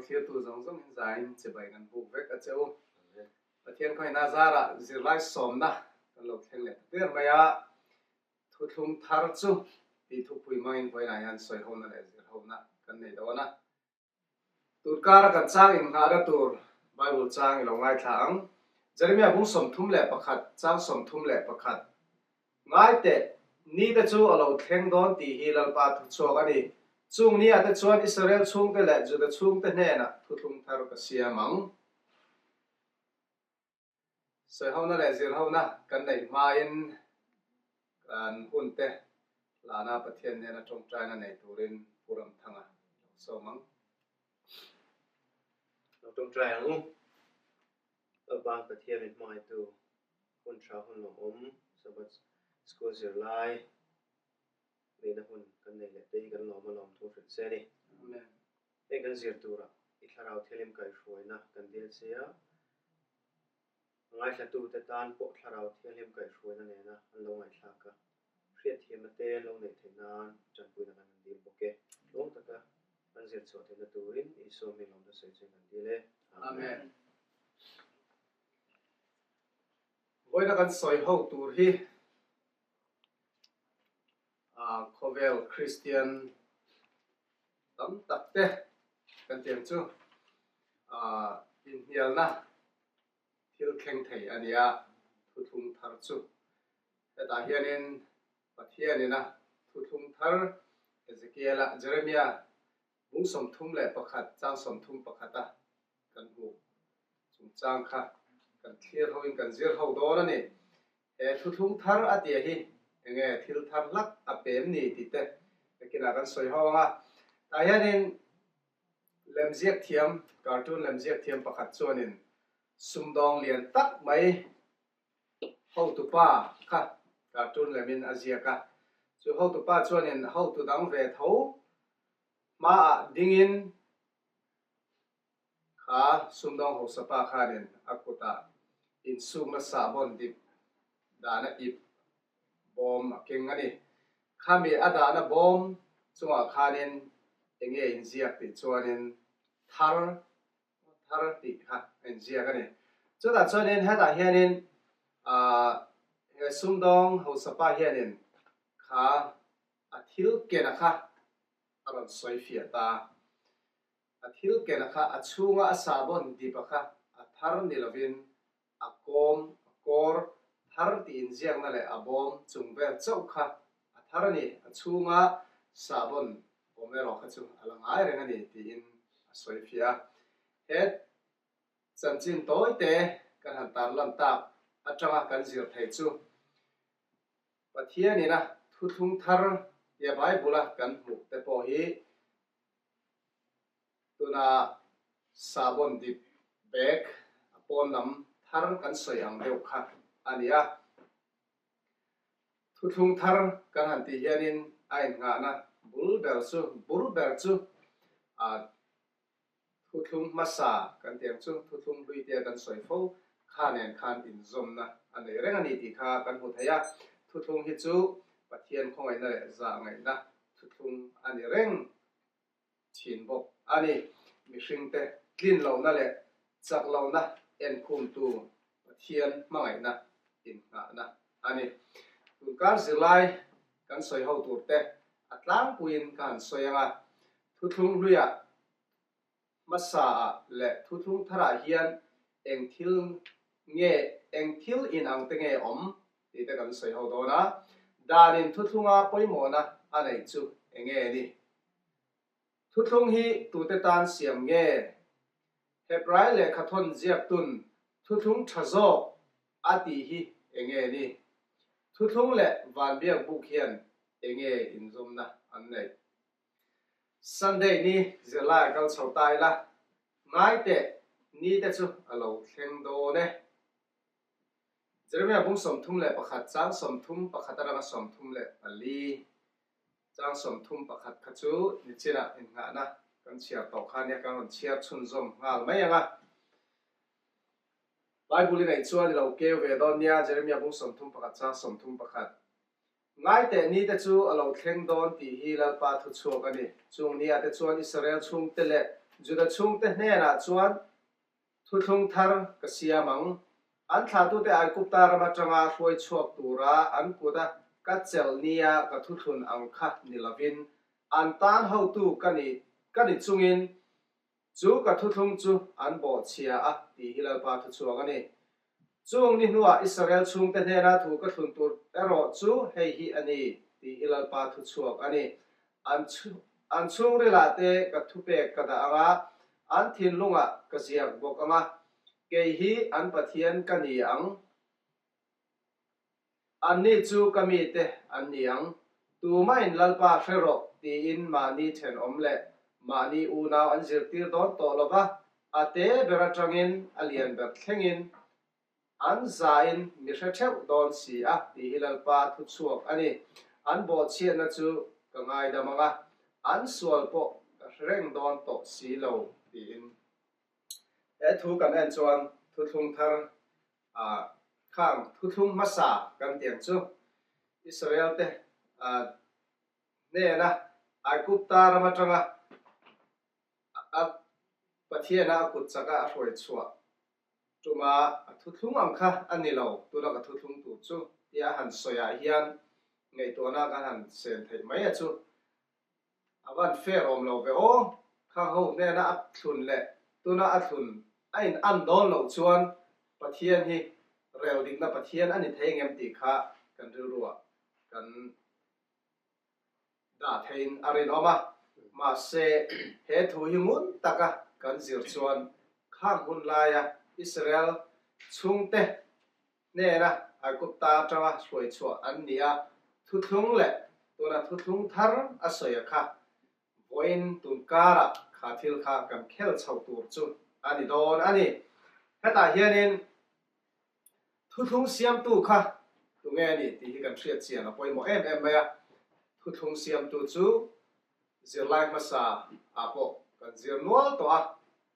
thia tu zong zong in zain che bai ngan buk vek a cheu pathian khoi na zara zirlai som na kan lo thleng le ter maya thu thum thar chu ti thu pui main voi na yan soi ho na le zir ho na kan nei do na tur kar kan chang in nga ra tur bible chang lo ngai thang Jeremiah bung som thum le pakhat chang som thum le pakhat ngai te ni te chu alo thleng don ti hi lal pa thu chok ani chung ni ate chuan Israel chung te le juda chung te hne na thu thum thar ka sia mang soi ho na le zir ho na kan nei ma in kan hun te lana pathian ne na tong trai na nei turin puram thanga so mang lo tong trai ang ba pathian in mai tu hun tra hun lo sabat school zir lai nei na hun kan nei le te kan lo ma lom thu fit se ni amen e kan zir tura I tharau thelim kai hroi na kan dil sia ngai thla tu te tan po tharau thelim kai hroi na ne na an lo ngai thla ka hriat thiam na te lo nei theinan chan pui na kan dil boke long taka an zir chaw the na turin iso mi lom da sei chen kan dile amen voi na kan soi ho tur hi Kovel Christian tam tak te kan tiang chu in hial na thil kheng thei ania thu thum thar chu ta hianin pathianina thu thum thar Ezekiel Jeremiah bung som thum le pakhat chang som thum pakhata kan hu chung chang kha kan thlir ho in kan zir ho do na ni e thu thum thar atia hi enge thil thar lak a pem ni ti te kina kan soi ho nga ta hianin lemziak thiam cartoon lemziak thiam pakhat chuanin sumdong lian tak mai ho tu pa kha cartoon lemin aziaka chu ho tu pa chuanin ho tu dang ve tho ma dingin kha sumdong ho sapa khanin akuta in sumna sabon dip dana ip bom akeng ani khami adana bom chunga khanin enge in ziak ti chuanin thar ti kha in ziak ani chuta chuanin heta hianin he sumdong ho sapa hianin kha athil kena kha aron soi fia ta athil kena kha achunga asabon dipakha athar nilovin akom akor thar ti in ziak na le abom chungvel chau kha atharani achunga sabon omero kha chu alangai rengani ti in asoi fia het chanchin toite kan han tar lam ta atanga kan zir thei chu pathianina thu thum thar ya bible kan mu te po hi tuna sabon dip bek apon nam thar kan soi ang deu kha ania thu thum thar kan han ti hianin ai nga na bulber chu thu thum masa kan tiang chu thu thum lui tia kan soi fo khanen khan in zom na ani rengani ti kha kan hu thaya thu thum hi chu pathian khongai na le za ngai na thu thum ani reng chin bok ani mihring te tlin lo na le chak lo na en khum tu pathian mangai na in nga na ani tun kar zilai kan soi ho tur te atlang puin kan soyanga thu thum luya masa le thu thum thara hian engthil in ang te nge om ti te kan soi ho do na danin thu thunga poimo na anei chu enge ni thu thung hi tu te tan siam nge hebrai le khathon ziak tun thu thung thazo ati hi enge ni thu thung le van biak buk hian enge in zom na an nei Sunday ni zela kal chautai la ngai te ni te chu alo thleng do ne Jeremiah bung som thum le pakhat chang som thum pakhat aranga som thum le ali chang som thum pakhat khachu ni china in nga na kan chia to khania kan chia chun zom ngal mai anga Bible nei chuan lo ke ve don nia Jeremiah bung som thum pakhat chang som thum pakhat ngai te ni te chu alo thleng don ti hi la pa thu chok ani chung nia te chuan Israel chung te le juda chung te hne na chuan thu thung thar ka siamang an thla tu te ai kupta rama tanga hruai chuak tura an kuda ka chel nia ka thu thun ang kha nilavin an tan ho tu kani chungin chu ka thu thung chu an bo chia a ti hilal pa thu chuang ani chung ni nuwa Israel chung te hne na thu ka thun tur ero chu hei hi ani ti hilal pa thu chuak ani an chung rila te ka thu pek ka da anga an thin lunga ka ziak bok anga ke hi an pathian ka ni ang an ni chu kami te an ni ang tu main lalpa fero ti in mani then omle mani u naw an zir tir don to lova ate beratangin alian ber thlengin an zain mi hre theu don si a ti hilal pa thu chuak ani an bo chian na chu ka ngai damanga an sual po reng don to si lo ti in e thu kan en chuan thu thung thar khang thu thung masa kan tiang chu Israel te ne na ai kupta rama tanga a pathiana kut chaka a hroi chua tuma thu thung ang kha ani lo tuna ka thu thung tu chu ya han soya hian ngei to na kan han sen thei mai a chu awan fair om lo ve o khang ho ne na a thun le tuna a thun ain an don lo chuan pathian hi rel dik na pathian ani thei ngem ti kha kan ru ruwa kan da thein arin oma ma se he thu hi mun taka kan zir chuan khang hun laia Israel chung te ne na a kupta tawa hroi chua an nia thu thung le tuna thu thung thar a soya kha voin tun kara khathil kha kan khel chau tur chu ani don ani heta hianin thu thung siam tu kha tu nge ni ti hi kan thriat chian a poimo em maya thu thung siam tu chu zirlai masa apo kan zir nual to a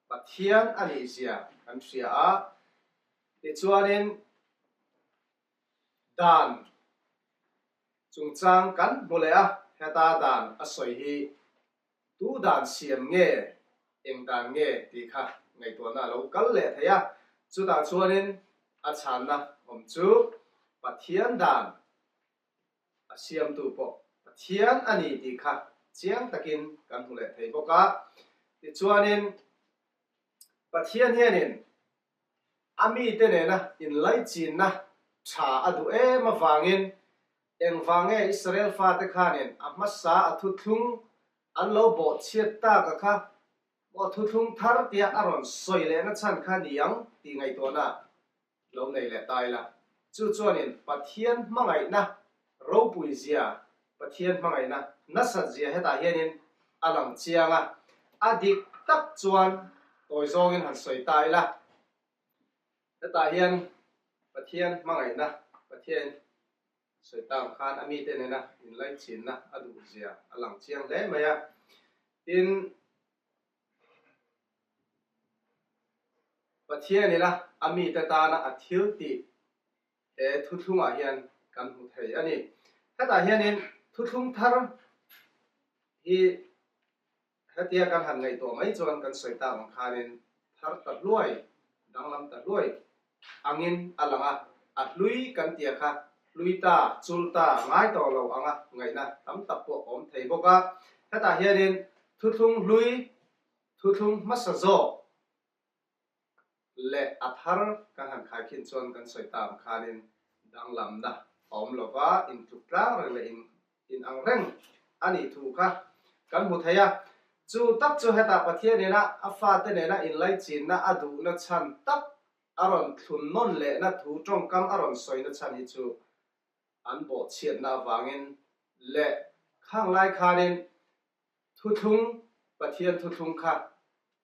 pathian ani zia kan thria a ti chuanin dan chungchang kan mole a heta dan a soi hi tu dan siam nge eng dan nge ti kha ngai to na lo kal le theya chu da chuanin a chan na om chu pathian dan a siam tu po pathian ani ti kha chiang takin kan hule thei boka ti chuanin pathian hianin ami te ne na in lai chin na tha adu ma wangin eng wange Israel fa te khanin amasa athu thung an lo bo chiat ta ka kha bo thu thung thar tia aron soi le na chan kha niang ti ngai to na lo nei le tai la chu chuanin pathian mangai na ro pui zia pathian mangai na nasa zia heta hianin alang chianga adik tak chuan toy zongin han soi tai la heta hian pathian mangai na pathian soi tam khan ami te ne na in lai chin na adu zia alang chiang le maya in pathian ni la ami te ta na athil ti e thu thunga hian kan hu thei ani heta hianin thu thung thar hi hetia kan han ngai to mai chuan kan soi tam khanin thar ta luai danglam ta luai angin alanga atlui kan tia kha luita chulta ngai to lo anga ngai na tam tap po om thei boka heta hianin thu thung lui thu thung masazo le athar kan han khai khin chuan kan soi tam khanin danglam na om lova in tuklang le in angreng ani thu kha kan mu thaya chu tak chu heta pathian ne na afa te ne na in lai chin na adu na chan tak aron thun non le na thu tong kam aron soi na chan hi chu an bo chiat na wangin le khang lai khanin thu thung pathian thu thung kha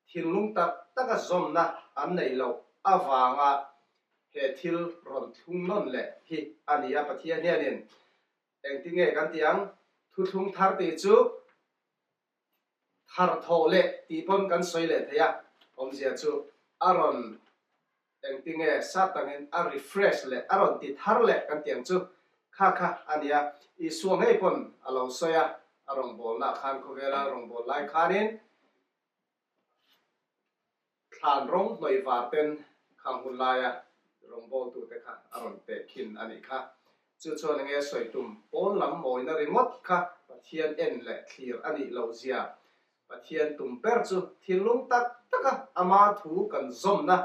thilung tak taka zom na an nei lo awanga he thil ron thung non le hi ania pathian hianin engtinge kan tiang thu thung thar ti chu thar tho le ti pon kan soi le theya om zia chu aron engtinge satangin a refresh le aron ti thar le kan tiang chu kha ania I suang hei pon alo soya arong bol na khan ko vela rong bol lai khanin than rong noi va ten khang hun laya rong bol tu te kha aron te khin ani kha chu chuan nge soi tum pon lam moi na ringot kha pathian en le thlir ani lo zia pathian tum per chu thilung tak taka ama thu kan zom na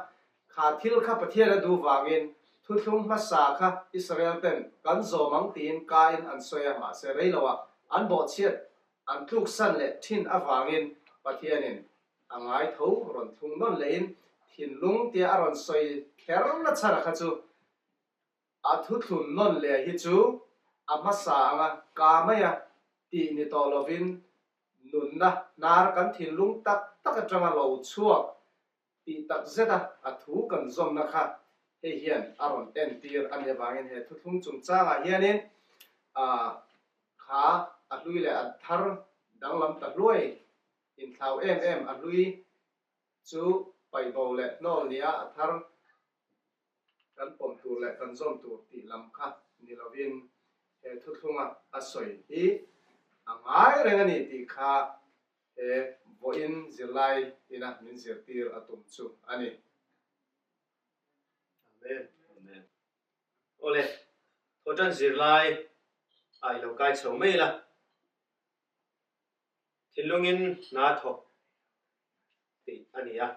kha thil kha pathian a du wangin thu thlung ma sa kha Israel ten kan zomang tin ka in an soya ma se reilowa an bo chiat an tluk san le thin awangin pathianin angai tho ron thung non lein thin lung tia aron soi kher la chara kha chu a thu thun non le hi chu ama sa anga ka maya ti ni to lovin nun na nar kan thin lung tak tak atanga lo chuak ti tak zeta a thu kan zom na kha he hian aron en tir an he wangin he thu thung chung changa hianin a kha a hlui le a thar danglam ta hloi in thau em a hlui chu pai bo le nol nia a thar kan pom tu le kan zom tu ti lam kha ni lovin he thu thunga a soi hi angai rengani ti kha he voin zilai ina min zir tir atum chu ani amen amen ole thotan zirlai ai lo kai chho mai la thilungin na thok ti ania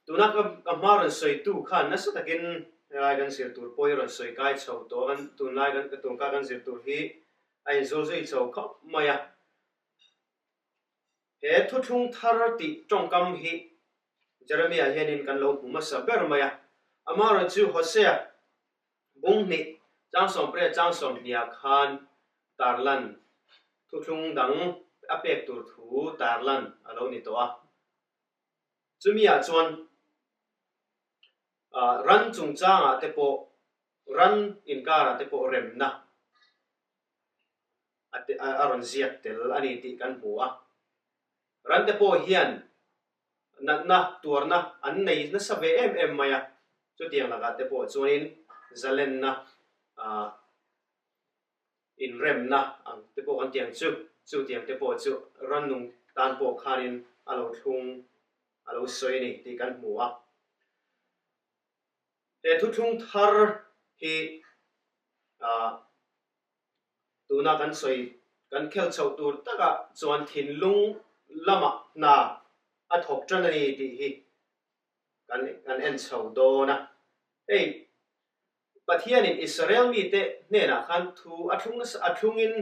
tuna ka maran soi tu khan na sa takin ai gan sir tur poi ron soi kai chho to gan tun lai gan tung ka gan sir tur hi ai zo zoi chho khop maya he thu thung thar ti tong kam hi Jeremiah hianin kan lo huma sa ber maya amara chu Hosea bung ni chang som pre chang som nia khan tarlan thu thung dang apek tur thu tarlan alo ni to a chumia chuan ran chung changa te po ran in kara te po rem na ate aron ziak tel ani ti kan hua ran te po hian na turna an nei na sabe em maya chu tiang laga te po chuanin zalen na in rem na ang te po kan tiang chu tiang te po chu ran nung tan po khanin alo thung alo soi ni ti kan hua he thu thung thar hi tuna kan soi kan khel chho tur taka chuan thin lung lama na a thok tran ani ti hi kan en chho do na ei pathian in Israel mi te ne na khan thu athungin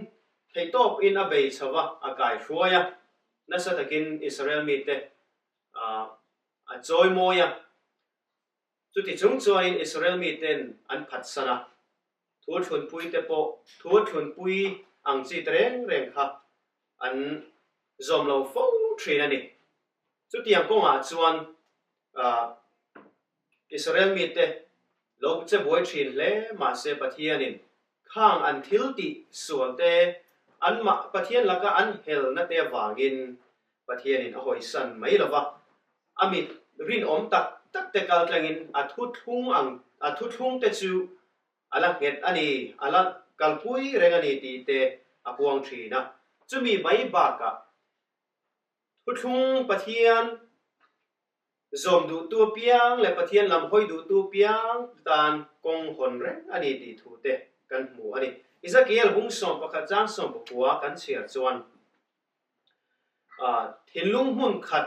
theitop in a bei chawa a kai hruaya na sa takin Israel mi te a joy moya chu ti chung chuan Israel mi ten an phat sana thu thun pui te po thu thun pui ang chi treng reng kha an zom lo fo thin ani chu tiang konga chuan Israel mi te lo che boi thin le ma se pathianin khang an thil ti sual te an ma pathian laka an hel na te wangin pathianin a hoi san mai lova amit rin om tak te kal tlangin a thu thung te chu ala nget ani ala kalpui rengani ti te apuang thina chumi mai ba ka thu thung pathian zom du tu piang le pathian lam hoi du tu piang tan kong hon reng ani ti thu te kan mu ani Ezekiel hung som pakhat chang som bukwa kan chiar chuan thinlung hun khat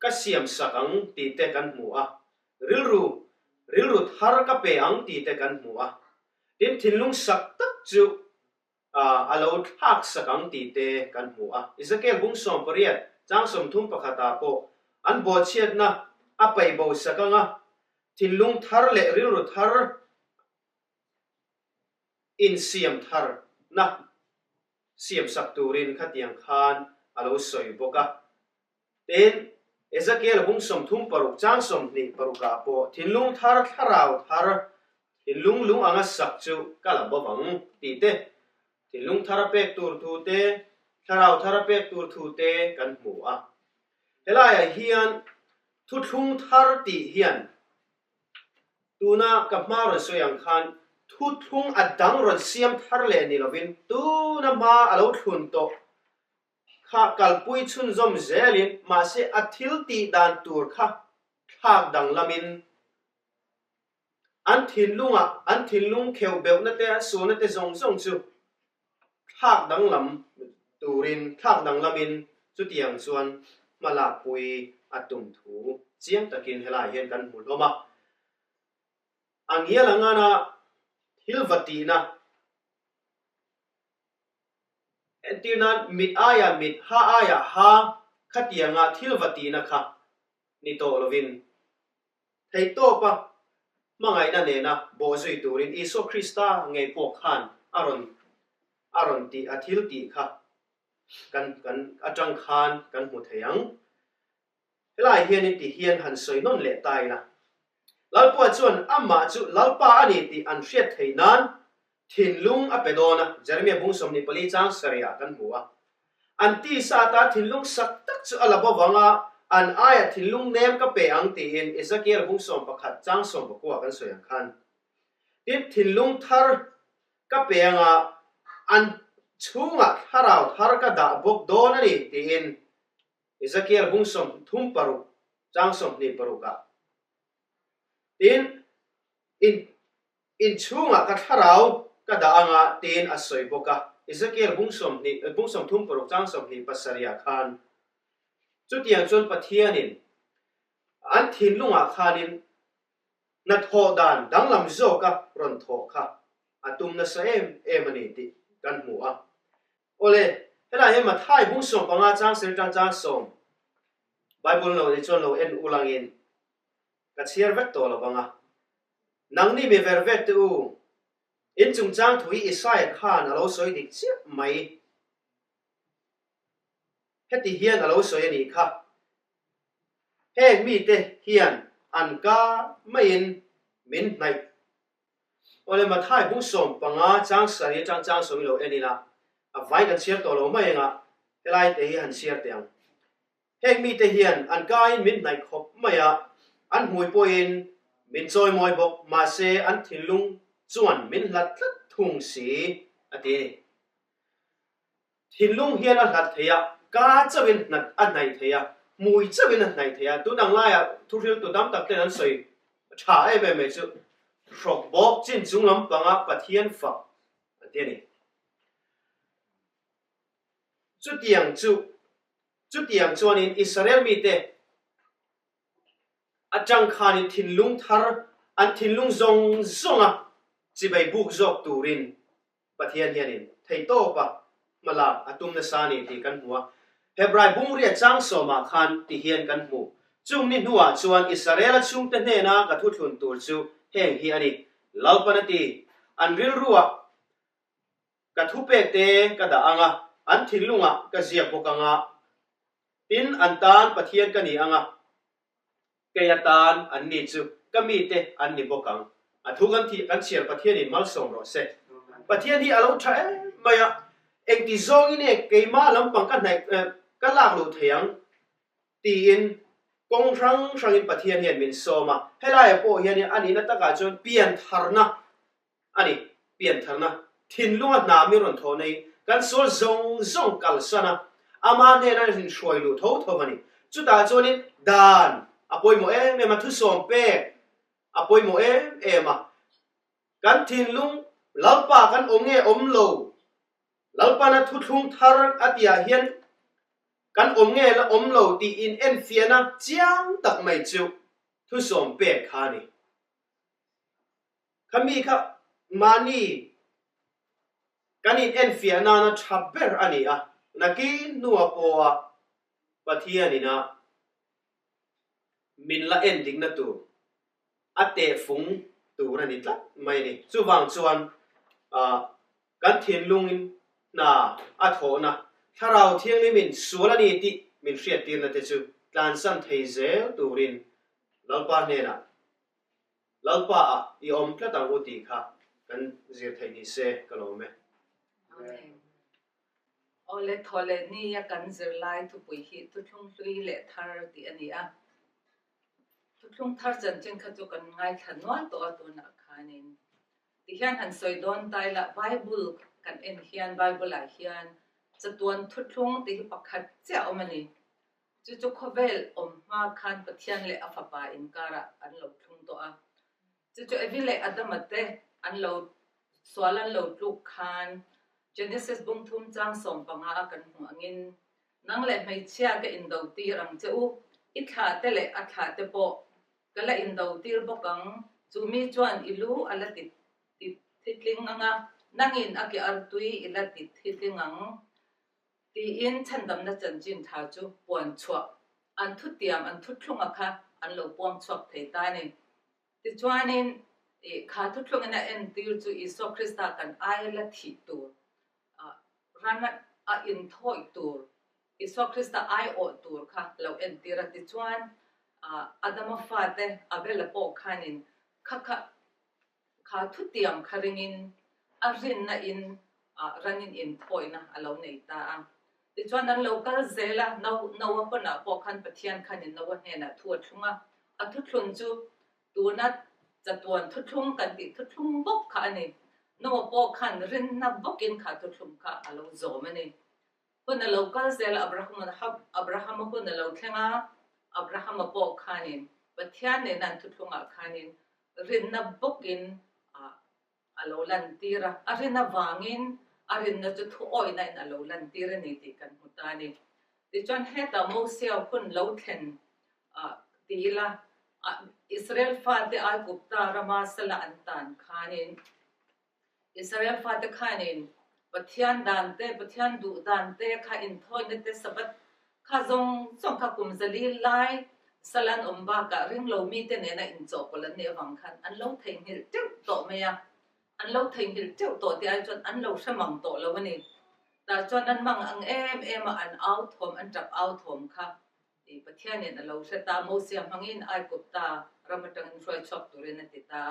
ka siam sakang ti te kan mu a rilru thar ka pe ang ti te kan mu a tin thinlung sak tak chu alo thak sakang ti te kan mu a Ezekiel bung som pariat chang som thum pakhata po an bo chiat na a pai bo sakanga thinlung thar le rilru thar in siam thar na siam sak turin khatiang khan alo soi boka ten Ezekiel bung som thum paruk chang som ni paruka po thinlung thar tharau thar thinlung lung anga sak chu kala bawang ti te thinlung thar pek tur thu te tharau thar pek tur thu te kan mu a helaya hian thu thung thar ti hian tuna kapmar soyang khan thu thung adang ron siam thar le ni lovin tuna ma alo thun to kha kalpui chun zom zelin ma se athil ti dan tur kha thak dang lamin an thin lung kheu beu na te su na te zong zong chu thak dang lam turin thak dang lamin chu tiang chuan malak pui atum thu chiang takin helai hian kan hmu hlawma angia langana hilvati na entina mit aya mit ha aya ha khatianga thilvati na kha ni to lovin thei to pa mangai na ne na bo zui turin iso krista ngei po khan aron ti athil ti kha kan atang khan kan mu theyang helai hian ti hian han soi non le tai na lalpa chuan amma chu lalpa ani ti an hriat theinan thinlung apedona jeremia bungsom ni pali chang saria kan hua anti sa ta thinlung sak tak chu alabo wanga an aya thinlung nem ka pe ang ti in ezekiel bungsom pakhat chang som bakwa kan soyang khan tin thinlung thar ka pe anga an chunga harau thar ka da bok don ani ti in ezekiel bungsom thum paru chang som ni paruka in chunga ka tharau ka da anga tin asoi boka ezekiel bungsom thum paruk chang som ni pasaria khan chutiang chon pathianin an thinlunga khanin na tho dan danglam zo ka ron tho kha atum na sa em ani ti kan mu a ole hela he ma thai bungsom panga chang ser chang som bible no ni chon lo en ulangin ka chiar vek to lawanga nang ni me ver vet tu in chung chang thui isai khan alo soi dik chi mai heti hian alo soi ani kha he mi te hian an ka main min nai ole ma thai bu som panga chang sari chang som lo enina a vai kan chiar to lo mai nga helai te hi han chiar teang he mi te hian an ka in min nai khop maya an hui poin min choi moi bok ma se an thilung chuan min lat thung si ati thilung hian a hlat theya ka chawin nat a nai theya mui chawin a nai theya tu nang la ya thu ril tu dam tak te an soi tha e be me chu rok bok chin chung lam panga pathian fa ati ni chu tiang chuan in israel mi te atang khanin thinlung thar an thinlung zong zonga chibai buk zok turin pathian hianin thei to pa mala atum na sani ti kan hua hebrai bungria chang soma khan ti hian kan hu chung ni nuwa chuan israel chung te ne na ka thu thlun tur chu heng hi ani lalpanati an ril ruwa ka thu pe te ka da anga an thinlunga ka zia pokanga tin an tan pathian ka ni anga kayatan an ni chu kami te an ni bokang athu kan thi kan chiar pathian in mal som ro se pathian hi alo tha maya eng ti zong ine keima lampang ka nai ka lak lu theyang ti in kong rang in pathian hian min soma helai po hian ani na taka chon pian tharna ani pian tharna thinlunga na mi ron tho nei kan sol zong kal sana ama ne na hin shoi lu tho mani chu ta chonin dan apoi mo me ma thu som pe apoi mo ma kan thinlung lalpa kan onge omlo lalpa na thu thung thar atia hian kan omnge la omlo ti in en fiana chiang tak mai chu thu som pe khani khami kha mani kanin en fiana na thaber ani a naki nuwa poa pathiani na min la ending na tu ate phung tu rani tla mai ni chuwang chuan kan thinlungin na atho na tharau thiang ni min sualani ti min hriat tir na te chu tlan san thei zel turin lalpa ne na lalpa I om tla tang uti kha kan zir thei ni se kalome amen ole thole ni ya kan zir lai thu pui hi thu thung hlui le thar ti ani a thu thung thar chan chen kha chu kan ngai thanwa to atuna khanin ti hian han soi don tai la bible kan en hian bible a hian จะตวนทุดลงตีปักขัดเจ้ามันนี่จู่ๆเขาเวลมาคันปะเทียนเลยอฟปาอินการะอันเราทุ่งตัวจู่ๆเอวิเลยอัดมาเตอันเราสวลันเราลูกคัน Genesis บุ้งทุ่มจางส่งปังอากันหัวงินนั่งเลยไม่เชื่อก็อินดาวตีรังเจ้าอิขาเตเลยอัฐาเตโปก็เลยอินดาวตีบกังจูมีจวนอิลูอะไรติดทิดลิงงังนั่งอินอากิอาร์ตุยอิละติดทิดลิงงังตีอินฉันดำนัดจันจินท้าจูปวนชัวอันทุดเตียมอันทุดทุ่งอะค่ะอันเราปวนชัวเทตานี่ติจวนนินขาทุดทุ่งนั่นเอ็นตีจูอิโซคริสตากันไอละทิตัวรันอินทอยตัวอิสวคริสต์ไอโอตัวค่ะเราเอ็นตีรัติจวนอาดัมฟาเตอเบลปอคานินขาทุเตียมคาริงินอารินนะอินรันินอินทอยนะเราเนตาติจวนนั้นเราก็เซล่านาวปนะปอคันปะเทียนคานินนาวเฮนะทัวทุ่งทุทุนจูตัวนัดจะตัวทุทุงกันติทุทุงบกค่ะนี่นวปอคันรินนับบกินขาทุทุงค่ะเราโจมันนี่คนเราก็เซลอับราฮัมคนเราแค่งอับราฮัมปอคันินปะเทียนเนี่ยนั่นทุทุงคันินรินนับบกินเราลันตีระรินนับวางินรินนับจุดทุอ้อยนั่นเราลันตีระนี่ติกันมุตานี่ดิฉันเห็นแต่โมเสสคนเราเห็นตีละอิสราเอลฟาดอัลกุบตารามาสละอันตันขานินอิสราเอลฟาดขานินปะเทียนดันเตปะเทียนดูดันเตข้าอินทอยนเตสบัดข้าจงข้ากุมซาลีไลสลันบากะเรื่องเรามีเตเนน่ะอินจบกันเนี่ยวังคันอันเราเทงหิลเจ้าโตเมียอันเราเทงหิลเจ้าโตที่ไอจนอันเราสมังโตแล้ววันนี้แต่จนนั้นมังอังอันเอาทอมอันจับเอาทอมค่ะอีปะเทียนเนี่ยเราเสตาโมเสียมังอินไอกุบตารำตังช่วยชอบตัวเรนติตา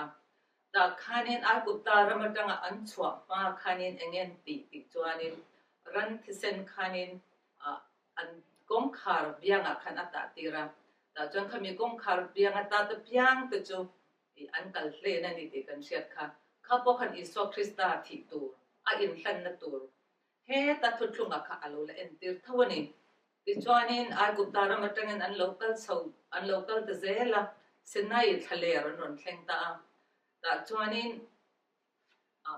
แต่ขานินไอกุบตารำตังอันชัวมาขานินเองติจวนนินรันทิเซนขานินอันกงคาร์เบียงขันอัตติระแต่จนขมีกงคาร์เบียงอัตตะเบียงตัวจูอันกัลเลนันนี่ติกันเชียดค่ะข้าพขันอิสวคริสตาทิตูอินขันนตูเฮตัดทุลุงค่ะอโลละเอ็นติร์ทวันนี้ติจวนนินไอกุบตารำตังอันโลกัลเซาอันโลกัลตะเซล่ะเซนัยทะเลรันรอนเข่งตาแต่จวนนิน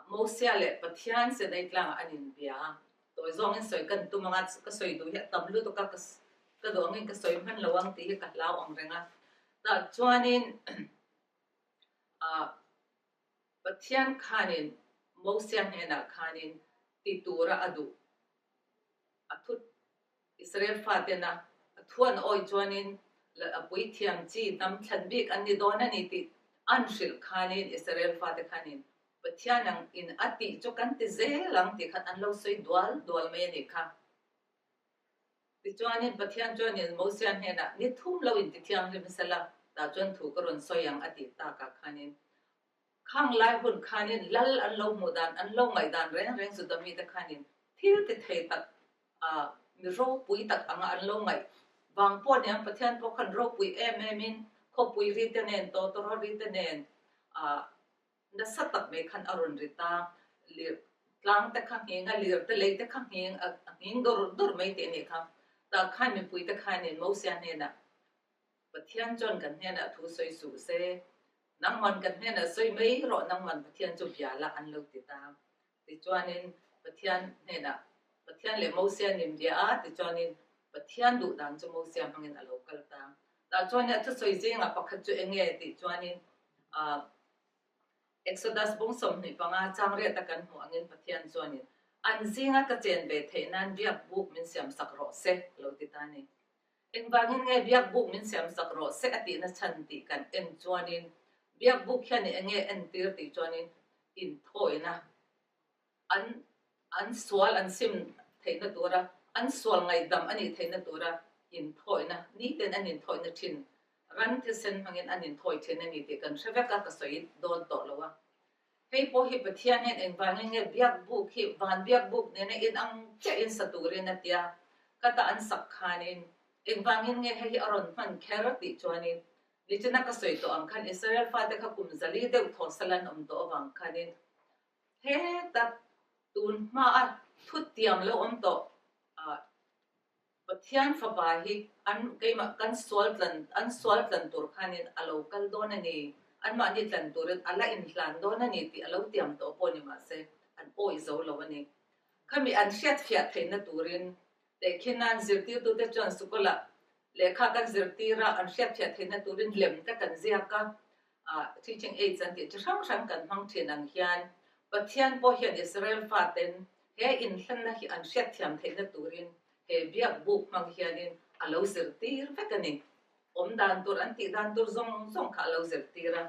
โมเสสเล่ปะเทียนเสด็จลังอันอินเบียตัวจงอินสวยกันตัวมังก็สวยดูเห็ดตำลุตัวก็ดวงอินก็สวยมันระวังตีกับลาวอังเรงะแต่จวนนินปะเทียนขานินโมเสสเห็นขานินติตูระอดุทุดอิสราเอลฟาเตนะทวนโอยจวนนินละปุยเทียมจีน้ำขันบิกอันนี้โดนนี่ติอันชิลขานินอิสราเอลฟาเตขานินปะเทียนังอินอติจุกันติเซลังติขันอันเราสวยดวลไม่นี่ค่ะติจวนนินปะเทียนจวนนินโมเสสเห็นนี่ทุ่มเราอินติเทียมเลยมิสละแต่จวนถูกกระนสวยยังอติตากขานินข้างไล่หุ่นขานินลัลอันเราหมู่ดานอันเราไม่ดานเร่งสุดมีแต่ขานินที่ติดเหตุมีโรคปุ๋ยตัดอันเราไม่บางพวกเนี่ยประเทศพวกคันโรคปุ๋ยมินเขาปุ๋ยริตเนนโตตรอริตเนนนัสตัดไม่คันอรุณริตาเลี้ยล้างแต่ข้างเองเลี้ยแต่เล็กแต่ข้างเองดอร์ไม่เต็มครับแต่ข้ามีปุ๋ยแต่ข้าเนี่ยโมเสสเนี่ยนะประเทศจนกันเนี่ยนะทุสวยสูเซนั่งมันกันเนี่ยนะสวยไม่รอนั่งมันประเทศจุบยาละอันเราติดตามติดจวนนินประเทศเนี่ยนะประเทศเลยโมเสสนิมเดียติดจวนนินประเทศดูดังจะโมเสสมังเงินเราก็ตามแต่จวนเนี่ยทุสวยจริงปักขจุเองติดจวนนินExodus บุ้งสมนิปังอาจางเรียตกันหัวเงินปะเทียนจวนนินอันซิงก็เจนเบเทนันเบียกบุกมินเสียมสักรอเซเราติดตานี่เอ็งบางเงินเบียกบุกมินเสียมสักรอเซอตินัชันติกันเอ็งจวนนินเบียกบุกแค่นี้เอ็งตีร์ติจวนนินอินทอยนะอันสวลอันซิมเทนตัวระอันสวลไงดำอันนี้เทนตัวระอินทอยนะนี่เป็นอันอินทอยนะทินรันที่เซนพังเงินอันอินทอยเทนนี่ติกันเชฟก็กระสวยโดนต่อแล้ววะให้พอให้ปะเทียนเอ็งบางเงินเบียกบุกให้วันเบียกบุกเนี่ยอินอังเจอินสตูรินัตยาก็ตาอันสักขานินเอ็งบางเงินให้อรอนมันแครติจวนินดิฉันนักสวยตัวอังคันอิสราเอลฟาเดข้ากุมซาลีเดวทอสลันตัวอังคันินเฮ้ตัดตูนมาทุดเตียมแล้วตัว ปะเทียนฝาบาฮิอันเกยมากันสวลตันตัวขันินอโลกัลโดนันนี่อันมาดิตันตัวอันละอินหลันโดนันนี่ที่อโลเตรียมตัวปนิมาเซอันโอยโซลวันนี้ข้ามีอันเชียดเฟียดเทนตัวรินแต่ขินันซิร์ตีตัวเตจอนสุกละเลขากันซิร์ตีระอันเชียดเฟียดเทนตัวรินเล็มแต่กันเซียกะteaching aids อันที่จะช่างกันฟังเทียนังเฮียนปะเทียนพอเฮียนอิสราเอลฟาเตนเฮอินหลันนะฮิอันเชียดเทียมเทนตัวรินเบียบุกมังเฮียนินอลาวซิร์ตีร์เฟกันนิดานตัวอันติดานตัวซงขาลาวซิร์ตีระ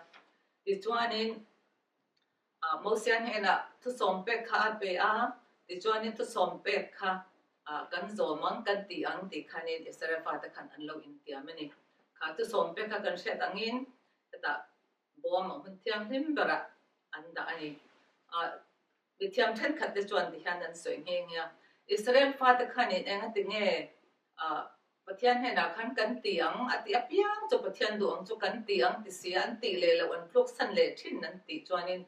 ดิจวนนินมอเซียนเฮน่ะทุสมเป็กขาเปอาดิจวนนินทุสมเป็กขากันโซมังกันตีอังติขันนินอิสราเอลฟาตะขันอันลาวอินเตียมันนิขาทุสมเป็กขากันเชตังอินแต่บัวมังหุ่นเทียมหิมบระอันดาอันนี้ดิเทียมเช่นขัดดิจวนดิฮันนั้นสวยเงี้ยอิสราเอลฟาตะขันเองอะติงเงประเทศเห็นอะขันกันตีอังอะติอภิยังจุประเทศดวงจุกันตีอังติเสียอันตีเลยแล้วอันพลุกสันเลทินนั้นตีจวนิน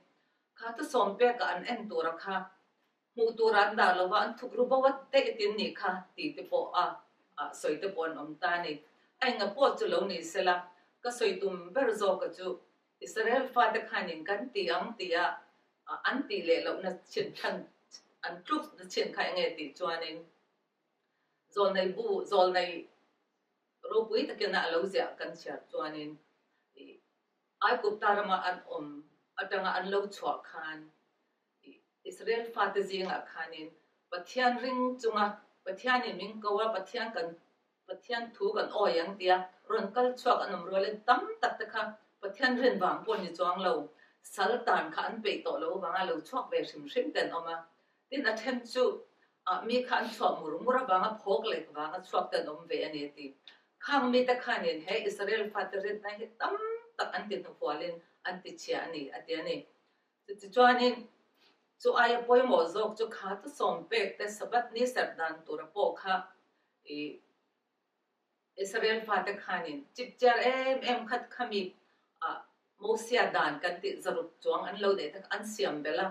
ข้าทุสมเปกอันเอ็นตัวรักค่ะมูตัวรันดาลว่าอันทุกรูปวัดเตตินนี่ค่ะตีติโปสวยติโปนอมตานี่ไอ้เงาปวดจุลนี่เสละก็สวยตุ่มเบอร์โซกจูอิสราเอลฟาตะขันยังกันตีอังตีอันตีเลยแล้วนั่นเช่นขันอันพลุกนั่นเช่นใครเงตีจวนินzol nei robui ta kena alozia kan sia chuanin ai kuptarama an atanga an lo chwa khan Israel fatizing a khanin pathian ring chunga pathian in ming kowa pathian thu kan oyang tia ron kal chwak anam role tam tak ta kha pathian ren wang pon ni chuang lo saltan kha an pe to lo wanga lo chwak ve sim sim ten oma tin athem chuมีขันชอบมุระบางพกเล็กบางชอบแต่นมเวนี่ตีข้างมีแต่ขันเห็นให้อิสราเอลฟาตรินนะให้ตั้มตักอันติดหัวลินอันติดเชียนี่อันเดียนี่จุดจวนนี่จุอายป่วยหมอจกจุขาตุสมเป็กแต่สบัดนี้สัปดาห์ตัวโปค่ะอิสราเอลฟาตขันนี่จิบเจอเอ็มขัดขมิโมเสียดานกันติดจรุดจวงอันเราเด็กอันเสียมเบล่า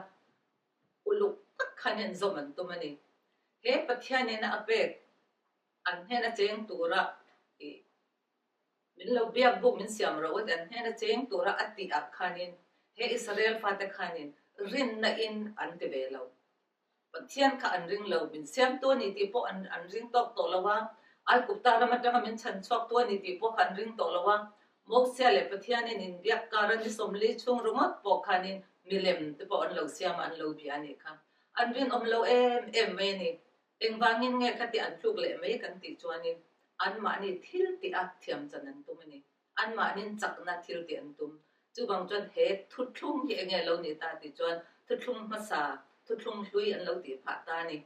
อุลุกตักขันเห็นจมันตัวมันนี่เฮ้ปัทยานี่นะอเปกอันเฮน่ะเจงตัวระมินเราเบียบบุกมินเสียมเราอันเฮน่ะเจงตัวระอัติอักขานินเฮอิสราเอลฟาตะขานินรินน่ะอินอันเตเวเราปัทยานข้าอันริงเรามินเสียมตัวนี้ที่พวกอันริงตอกตัวเราว่าไอ้กุบตาเรามาจังมินฉันชอบตัวนี้ที่พวกอันริงตัวเราว่าโมกเสียเลยปัทยานี่นินเบียกการันที่สมลีช่วงรุ่งพวกขานินมิเลมที่พวกอันเราเสียมอันเราเบียนี่ค่ะอันริงเราเมนี่เองวางเงี้ยคติอันฟลุกเลยไม่กันติจวนินอันมานี่ทิลติอักเทียมจันนันตุมันนี่อันมานี่จักนัดทิลติอันตุมจูบางจวนเฮทุดทุ่งเฮงเงี้ยเรานี่ตาติจวนทุดทุ่งภาษาทุดทุ่งลุยอันเราติผาตานี่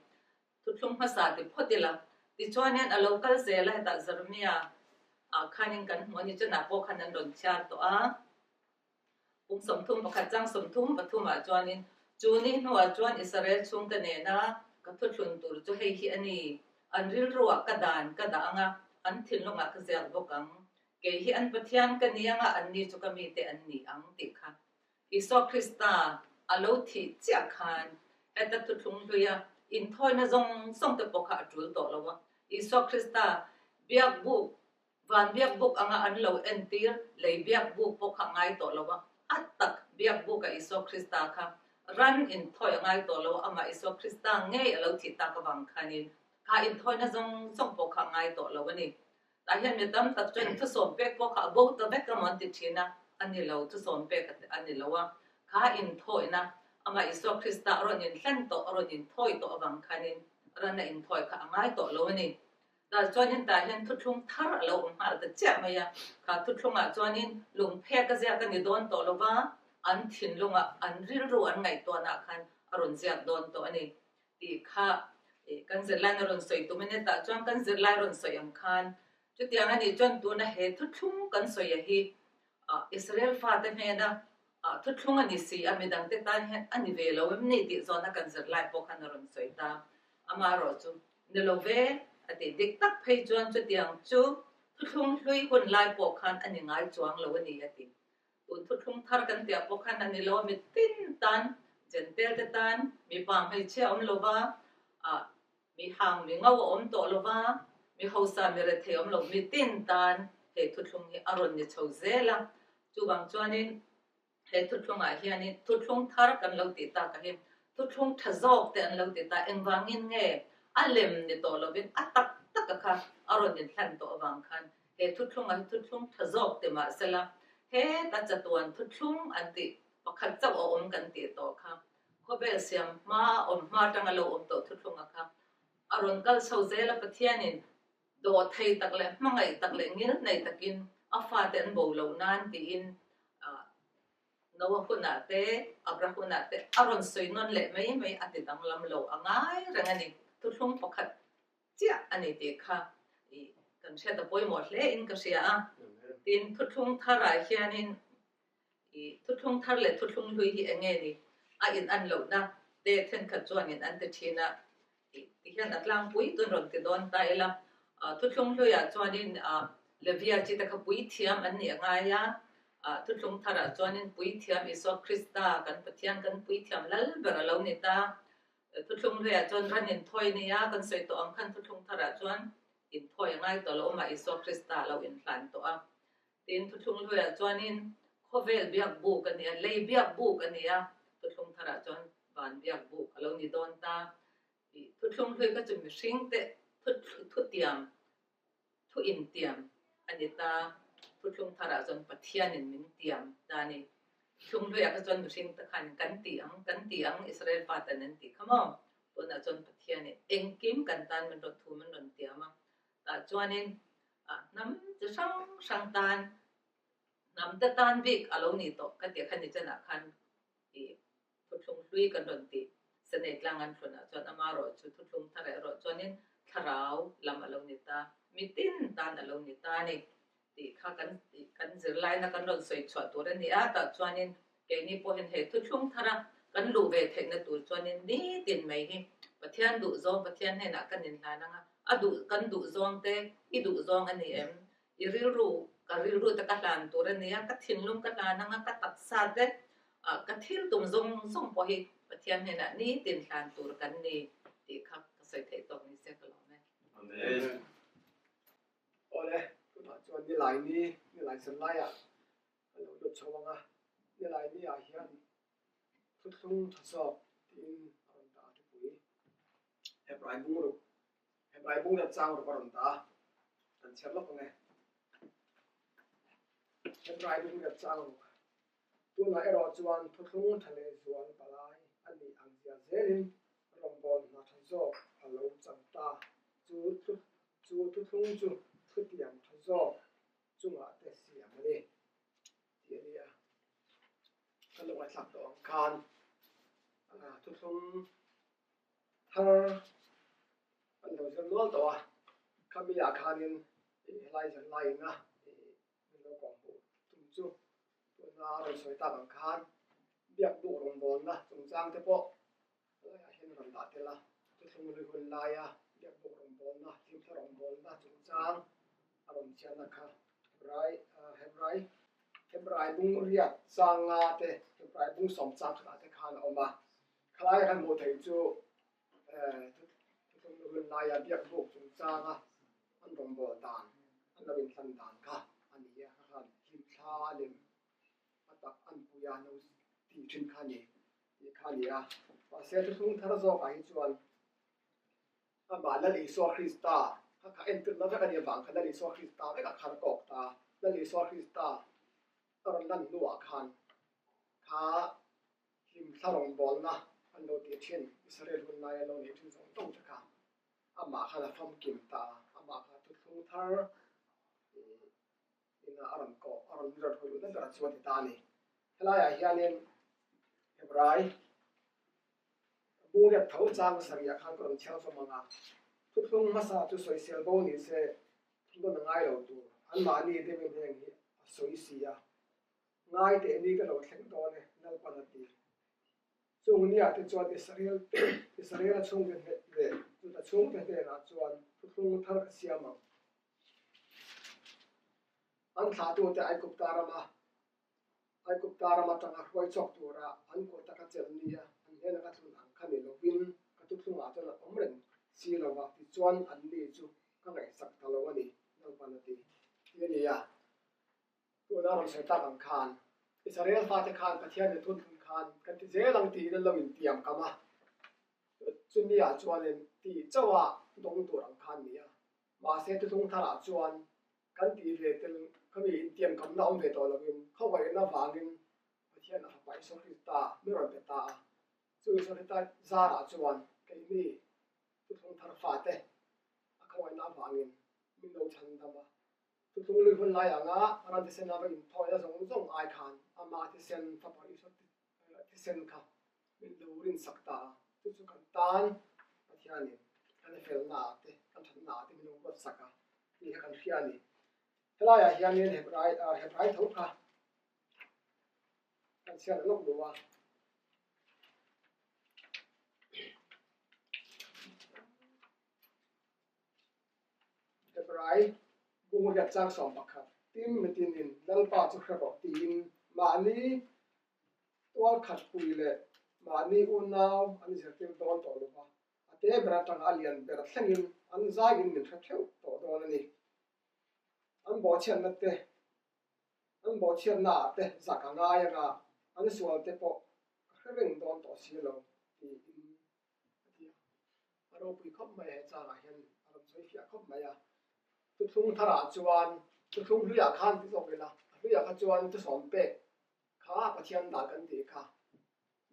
ทุดทุ่งภาษาติพอดีละติจวนเนี่ยอันเราคัลเซลให้ตาจารมียขันกันหัวนี่จะหนักพวกขันนั้นโดนชาตัวปุ่มสมทุ่มประคัดจังสมทุ่มปฐุมจวนินจูนี่หัวจวนอิสราเอลช่วงกันเนี่ยนะก็ทุกคนตัวจะให้ที่อันนี้อันริลรัวกระดานกระดางอันทิ้งลงก็เสียบกังเกี่ยที่อันปะเทียนกันนี้อันนี้จะก็มีแต่อันนี้อังติค่ะอิสคริสตาอโลทิเจ้าขันแต่ทุกคนเลยอินทอยน่ะส่งแต่ปกขาจุลตัวแล้ววะอิสคริสตาเบียกบุกวันเบียกบุกอันเราเอ็นตีร์เลยเบียกบุกปกขาง่ายตัวแล้ววะอัตตักเบียกบุกกับอิสคริสตาค่ะรันอินทอยง่ายตัวเราอามาอิสคริสต์ง่ายเราติดตากบังคันินข้าอินทอยน่ะส่งปกง่ายตัวเราวันนี้แต่เห็นมีตั้มตัดจนทุสมเป็กปกบุกตัวเบกมันติดชีนะอันนี้เราทุสมเป็กอันนี้เราว่าข้าอินทอยนะอามาอิสคริสต์รอนินเล่นตัวรอนินทอยตัวบังคันินรันอินทอยข้าง่ายตัวเราวันนี้แต่จวนนี้แต่เห็นทุกทุ่งทาร์เรามาแต่เจ้าไม่ยาข้าทุกทุ่งจวนนี้ลุงเพกก็จะกันนี่โดนตัวเราว่าอันทิ้งลงอันริลรัวอันไงตัวนักขันอรุณเสียดโดนตัวนี้ดีค่ะกันเสร็จแล้วอรุณสวยตัวไม่ได้แต่จวนกันเสร็จแล้วอรุณสวยยังขันจุดอย่างนี้จวนตัวน่ะเหตุทุกทุ่งกันสวยฮีอิสราเอลฟาดเห็นนะทุกทุ่งอันนี้สิอันไม่ดังแต่ตอนเห็นอันนี้เวลาวันนี้ที่จวนนักกันเสร็จแล้วพวกขันอรุณสวยตาอามารอจูเนลเวอดีเด็กตักเพย์จวนจุดอย่างจูทุกทุ่งลุยคนไล่พวกขันอันนี้ง่ายจวงแล้ววันนี้อดีอุนทุกทุ่งทาร์กันเตียพวกขันอันนี้เรามีตินตันเจนเตลเตตันมีปามให้เชื่อมโลวามีหางมีเงาอมโตโลวา มีเขาสามีเรทยมลงมีตินตานเหตุทุกลงนี่อารมณ์นี่ชาวเซละจูบางจวนนี่เหตุทุกลงเฮียนี่ทุกลงทาร์กันเราติดตากันเห็นทุกลงทะจอกแต่อันเราติดตาเอ็งวางินเงยอันเล็มนี่ตัวเราเป็นอัตตักค่ะอารมณ์นี่ทันตัวบางคันเหตุทุกลงทุกลงทะจอกแต่มาเสละเหตุตัดจัตัวทุกลงอันติประคัตเจ้าอมกันติดต่อค่ะเขาเบลเซียมมามาจังเราตัวทุกลงค่ะอารมณ์ก็ชาวเซละประเทศนี่โดดไทยตักเลยมั่งไงตักเลยงี้นั่นในตักินอาฟาเตนโบเหล่านั้นตีอินนวคุณนาเตอับราคุณนาเตอารมณ์สวยนนเละไม่อติดังลำโลอ่างไงเรื่องนี้ทุกช่วงประคัดเจ้าอันนี้ตีค่ะกันเชื่อแต่ป่วยหมดเลยอินก็เสียตีนทุกช่วงทารายเชียนินทุกช่วงทารเละทุกช่วงลุยเองไงนี่อินอันเหล่านะเตเทนขัดจวนอินอันเตชีนะที่เห็นอัตลังปุยตุนรอนติดโดนตายละทุกช่วงลุยจวนอินเลวีอาจิตกับปุยเทียมอันนี้ไงยะทุกช่วงทาราจวนอินปุยเทียมอิสโคริสตากันปะเทียนกันปุยเทียมลัลเบอร์เราเนี่ยตาทุกช่วงลุยจวนรันอินทอยเนี่ยกันใส่ตัวอังคันทุกช่วงทาราจวนอินทอยง่ายตัวเรามาอิสโคริสตาเราอินพลันตัวตีนทุกช่วงลุยจวนอินโคเวลเบียกบุกันเนี่ยเลยเบียกบุกันเนี่ยทุกช่วงทาราจวนบานเบียกบุเราเนี่ยโดนตาทุกช่วงลุยก็จะมีสิ่งเตทุกเตียมทุกอินเตียมอันนี้ตาทุกช่วงทาราจนปะเทียนินมินเตียมดานี่ช่วงลุยก็จนมีสิ่งตะขันกันเตียงอิสราเอลฟาตันนันติขมอตัวน่ะจนปะเทียนี่เองกิมกันตันมันรถทูมันรถเตียมแต่จวนนี้น้ำจะช่างตันน้ำจะตันบิ๊กอารมณ์นี่โตก็เตียขันนี่จะหนักขันทุกช่วงลุยกันรถติเสน่ห์กลางอันคนจนอามารอจุดทุกช่วงทารารอจวนนี้ทาราวลำอารมณ์นี่ตามีตินตันอารมณ์นี่ตานี่ตีข้ากันเจอไลน์นักกันรถสวยชวดตัวนี้แต่จวนนี้แกนี่พอเห็นเหตุทุกช่วงทารากันรู้เวทในตัวจวนนี้นี่ตินไม่เห็นประเทศดุจงประเทศให้นักกันนินทานังดุกันดุจงเตดุจงอันนี้ริรู้ตะกันลานตัวนี้ก็ทิ้งลุงกันลานังก็ตัดสาดเตก็ทิ้งตุ่มจงพอเห็นประเทศให้นักนี่ตินลานตัวกันนี่ตีข้าก็ใส่เทตรงนี้เสียกันแล้วนะโอ้เลยคุณอาจารย์นี่หลายนี่หลายสันไลอ่ะเราหยุดชมว่านี่หลายนี่เฮียนทุกช่วงทดสอบที่อารมณ์ตาทุกปีเฮบไรบุ้งเนี่ยจ้างเราอารมณ์ตากันเชื่อลบไงเฮบไรบุ้งเนี่ยจ้างตัวไหนเราจวนทุกช่วงทะเลจวนปลายอันนี้อังเซียเซลินรำบอลนาทศอบอารมณ์จังตาจูทุกช่วงทุกเตียงทศอบจุงอาเตเสียมาเลยเดียก็ลงมาสับตัวอังคารทุกช่วงถ้าอันเราจะล้วนตัวข้ามีอาคารนึงไล่จะไล่นะมันเราของผู้ตุ้มจุตัวน่าเราสวยตาอังคารเบียกบุกลงบนนะจงจ้างเฉพาะเห็นรำดับเทละทุกช่วงเลยคนไล่เบียกบุกลงบนนะทีมทารลงบนนะจงจ้างอารมณ์เชียนนะคะเฮบไรบุ้งเรียกสร้างงาเตเฮบไรบุ้งสมจ้างขนาดที่ขานออกมาคล้ายกันหมดเลยจูทุกคนนายเบียกบุกจงจ้างอันรำบอดานอันเราเป็นสันดานค่ะอันนี้ค่ะทีมชาเล่มมาตักอันปุยานุตีชินขานี่ว่าเสียทุกคนทาร์โซกันจวนมาแล้วอิสวาคริสตาข้าเอ็นตึกนั้นก็เดียบังข้าแล้วอิสวาคริสตาไม่กับข้าตะกอกตาแล้วอิสวาคริสตาตอนนั้นนัวขันข้าทีมทารองบอลนะอันโดดเช่นอิสราเอลคนนายโลนี่ถึงสองต้องจะข้าอามาข้าละฟอมกิมตาอามาข้าทุกคนทาร์อารมณ์ก็อารมณ์วิรัตหัวนั่นก็รัชวัติตานี่เฮลายาฮิอานินเฮบไรบุ้งเรียบเท้าจางสังยาขันกรมเช้าสมังทุกคนมาสาธุสวยเซลโบนี่เสทุกคนง่ายเราตัวอันมานี่เดวินเองสวยเสียง่ายแต่นี่ก็เราแข่งตัวเนี่ยนั่นปนตีช่วงนี้อาจจะจวนอิสราเอลช่วงเป็นเด็กจุดช่วงเป็นเด็กนะจวนทุกคนทำเสียมั้งอันขาตัวแต่ไอ้กุบตารามาตั้งหอยจอกตัวระอันก็ตะกัดเจลนี่อันเห็นนักทุนอังคันนี่เราวินกระตุกทุ่งอาจจะละอมเรินสีเราว่าที่จวนอันนี้จู่ก ka ngai sak talo ani no panati ni ya tu na ron sai ta kan khan Israel fa te khan pathian ne thun khan kan ti zelang ti na lo in tiam kama chumi a chuan ti chawa dong tur ang khan ni a ma se tu thung thara chuan kan ti ve tel khami in tiam kam na om ve to lovin khawai na wangin pathian a pai so krista mi ron pe ta chu so ta zara chuan kai ni tu thung thar fa te a khawai na wangin min lo chan dama tu thung lui hun lai anga ran te sen na ba in thoi na zong zong ai khan ama ti sen fa pa so ti sen kha min lo rin sakta tu chu kan tan pathian ni kan fel na te kan than na te min lo saka ni kan fian ni helai a hian ni hebrai thau kha kan sian lok duwa hebrai bungu ya chang som pakhat tim mitin in lalpa chu khro tin mani tual khat pui le mani unaw ani zertim don to luwa ate bra tang alian ber thlengin an zagin min theu to don ani an bo chen na te an bo chen na te zakanga ya ga an sual te po khreng don to si lo ti in aro pui khop mai he cha la hian aram choi fia khop mai ya tu thung thara chuan tu thung luya khan ti zong la luya kha chuan tu som pe kha pathian da kan ti kha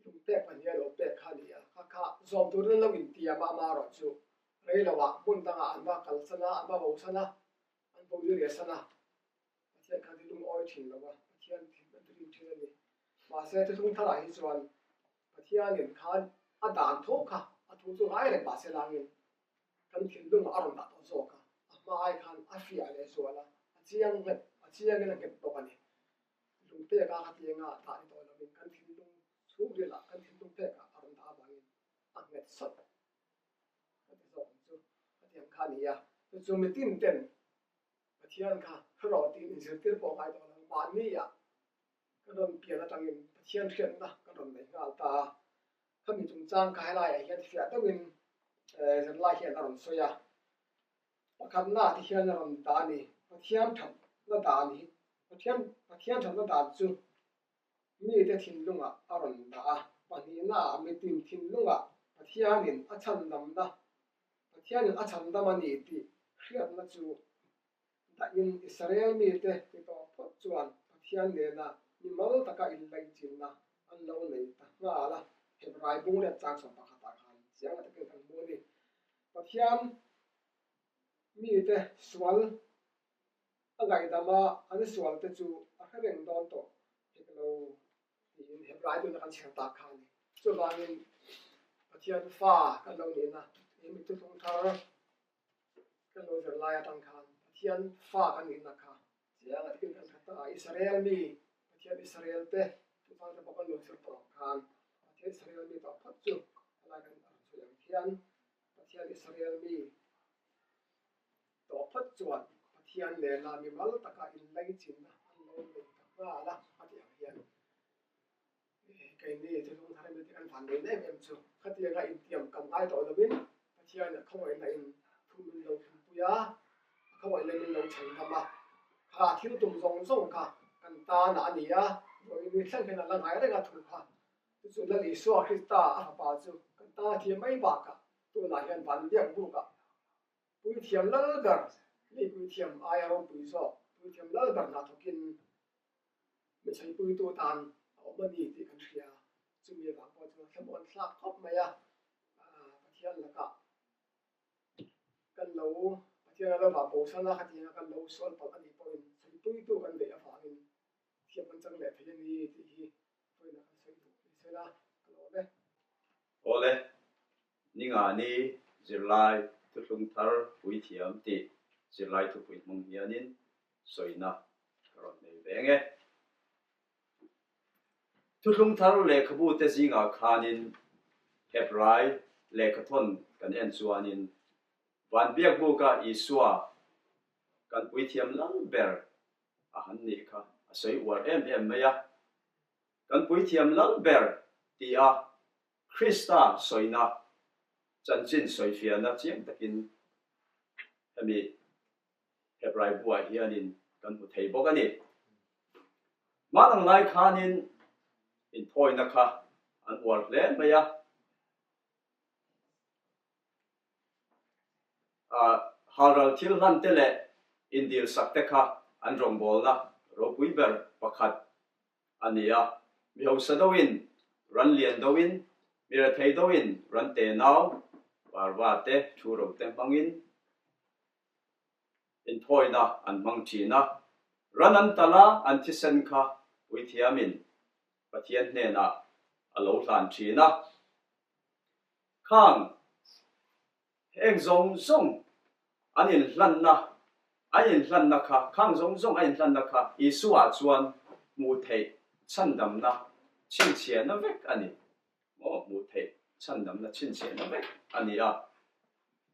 lung pe pania lo pe kha ni ya kha zom tu ren lo in ti ma ma ro chu rei lo wa mun ta nga an ba kal sana an ba bo sana an bo ni re sana pathian kha ti lung oi thin lo wa pathian thin na trin thin ni ma se tu thung thara hi chuan pathian in khan a dan tho kha a thu chu lai le ba se langin kan thin lung aron da to zo ka ma ai khan a fia le zuala a chiang nge nge to ani lung pe ka khati nga ta ni to lo min kan thin lung chu ri la kan thin lung pe ka aron da ba ngin a nge sot ka ti zo chu ka ti kha ni ya chu mi tin ten pathian kha khro tin in zir tir po kai to lo ma ni ya ka don pia na tangin pathian thian na ka don nei ngal ta khami chung chang ka hai lai hian fia to win zan lai hian aron so ya pakhat na ti hian ram ta ni pathian tham na da ni pathian tham na da chu mi te thin lunga aron da a pani na mi tin thin lunga pathian in a chan dam na pathian in a chan dam ani ti hriat na chu da in Israel mi te ti to phot chuan pathian ne na mi mal taka in lai chin na an lo nei ta nga la hebrai bung le chang som pakhata khan chiang ta ke kan mo ni pathian mi te swal angai dama an swal te chu a khreng don to heklo in hebrai tu na kan chhang ta khan chu wangin pathian fa kan lo ni na mi tu thong thar kan lo zer lai atang khan pathian fa kan ni na kha chiang at kin kan ta Israel mi pathian Israel te tu fa ta kan lo sir to khan pathian Israel mi to phat chu ala kan chu yang khian pathian Israel mi to phat chuan pathian le na mi mal taka in lai chin na an lo nei ta la pathian hian kai ni te thong thar mi te kan phan nei em chu khatia ga in tiam kam ai to lovin pathian na khawai na in thum min lo thum puya khawai le min lo chang kama kha thil tum zong zong kha kan ta na ani ya roi mi thlang khena la ngai renga thu kha chu la li so krista a pa chu kan ta thi mai ba ka tu na hian van liak bu ka pui thiam lal gar ni pui thiam ai ro pui so pui thiam lal gar na thokin me chai pui tu tan omani ti kan thria chu mi ba po chu thamon thlak khop maya pathian la ka kan lo pathian la ba po sana khatia kan lo sol pa ani po in chai pui tu kan de a fa in thiam kan chang le thei ni ti hi poi na kan sei tu se la lo be ole ninga ni zirlai tu hlung thar pui thiam ti zirlai tu pui mong hianin soina ron nei venge tu hlung thar le khabu te zinga khanin hebrai le khathon kan en chuanin van biak bu ka isua kan pui thiam lang ber a han ni kha a sei war em maya kan pui thiam lang ber ti a Krista soina chan chin soi fiana chiang takin ami Hebrai bua hianin kan hu thei bok ani manang lai khanin in thoi na kha an wal len maya haral thil han tele indil sakte kha an rong bol na ro puiber pakhat ania mi ho sadawin ran lian dawin mira thei dawin ran te naw warwa te thuro te bangin in thoi na an mang chi na ran an tala an thisen kha pui thiamin pathian hne na alo hlan chi na khang eng zong zong anin hlan na kha khang zong zong anin hlan na kha isua chuan mu thei chandam na chin chia na vek ani mo mu thei chandam na chin chia na vek ani a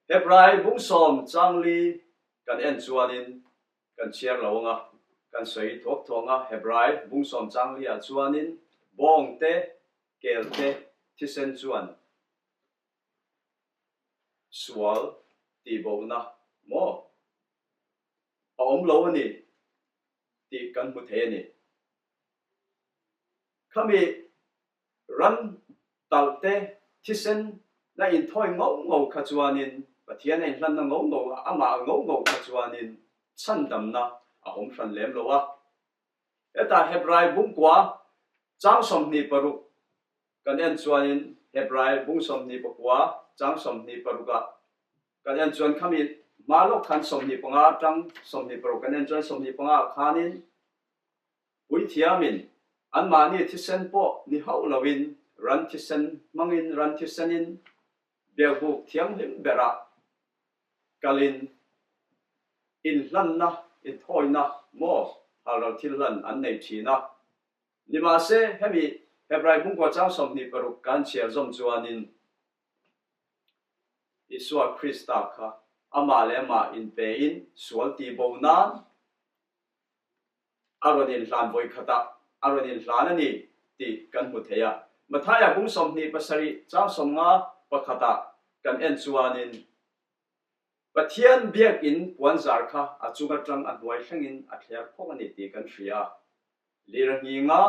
Hebrai bung som changli kan en chuanin kan chiar lawanga kan soi thok thonga Hebrai bung som changli a chuanin bong te kel te thisen chuan sual ti bo na mo om lo ani ti kan mu the ni kami ran talte thisen na in thoi ngau kha chuanin pathian in hlan na ngau ama ngau kha chuanin chandam na a om hran lem lo wa eta Hebrai bung kwa chang som ni paruk kan en chuanin Hebrai bung som ni pakwa chang som ni paruka kan en chuan khami malok khan som ni panga tang som ni paruk kan en chuan som ni panga khanin pui thiamin an mani thisen po ni hau lawin ran thisen mangin ran thisenin bebu thiang lim bera kalin in hlan na in thoi na mo haral thil hlan an nei thina lima se hemi Hebrai bung kwa chang som ni paruk kan chia zom chuanin Isua Krista kha ama le ma in pe in sual ti bo nan aronin hlan voi khata aronin hlan ani ti kan mu theya mathaya bung som ni pasari chang som nga pakhata kan en chuanin pathian biak in puan zar kha achunga tang an huai thangin a thler khong ani ti kan hria lir ngi nga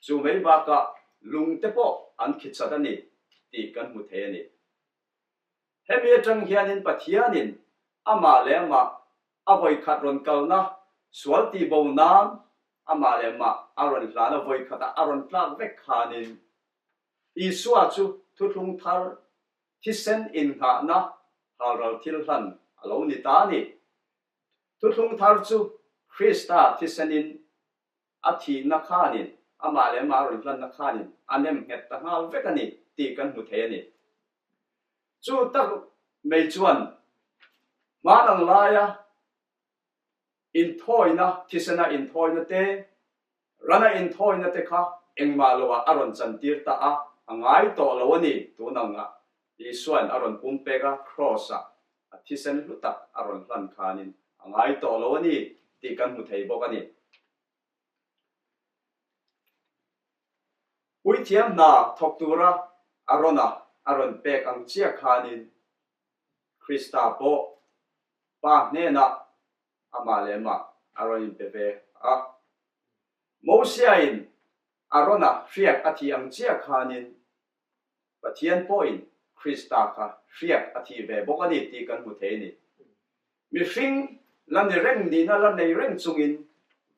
chu mei ba ka lung te po an khichat ani ti kan mu the ani hemi tang hianin pathianin ama le ma avoi khat ron kalna sual ti bo nam ama le ma aron hlana voi khata aron tlang vek khanin isua chu thuthung thar thisen in ha na haral thil hlan alo ni ta ni thuthung thar chu Krista thisenin athi na khanin ama le ma ron hlan na khanin anem het ta ngal vek ani ti kan mu the ni chu tak mei chuan manang laya in thoi na thisena in thoi na te rana in thoi na te kha engma lowa aron chantir ta a angai to lo ani tu nanga isuan aron pumpega crossa thisen lutak aron hlan khanin angai to lo ani ti kan mu thei bok ani ui thiam na thoktura arona aron pek ang chia khanin Krista po pa ne na amalema aron pepe a mosiain arona riak athi ang chia khanin pathian point Krista kha riak athi ve bokani ti kan mu the ni mi hring lam ne reng ni na lam nei reng chungin